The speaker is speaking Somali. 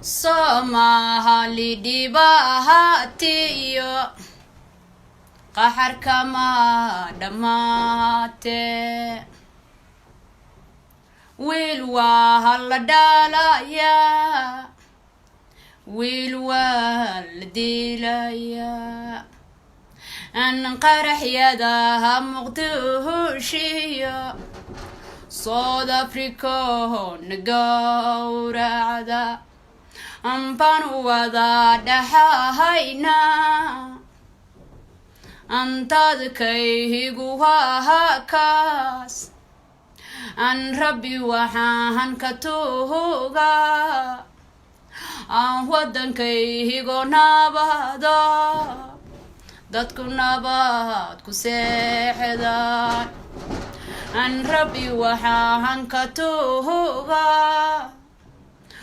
Soomaali dhibaatiyo qaxar kama dhamaate wiil waa la dhalaya wiil waa la dilaya an qaraxyada muqdisho South Africa nagawracda أمبان وذا دحاينا أنت ذكيه جوها كاس أن ربي وحان كتوغا أن ودن كيه جونا بهدا دتكنا بهد كسيحدا أن ربي وحان كتوغا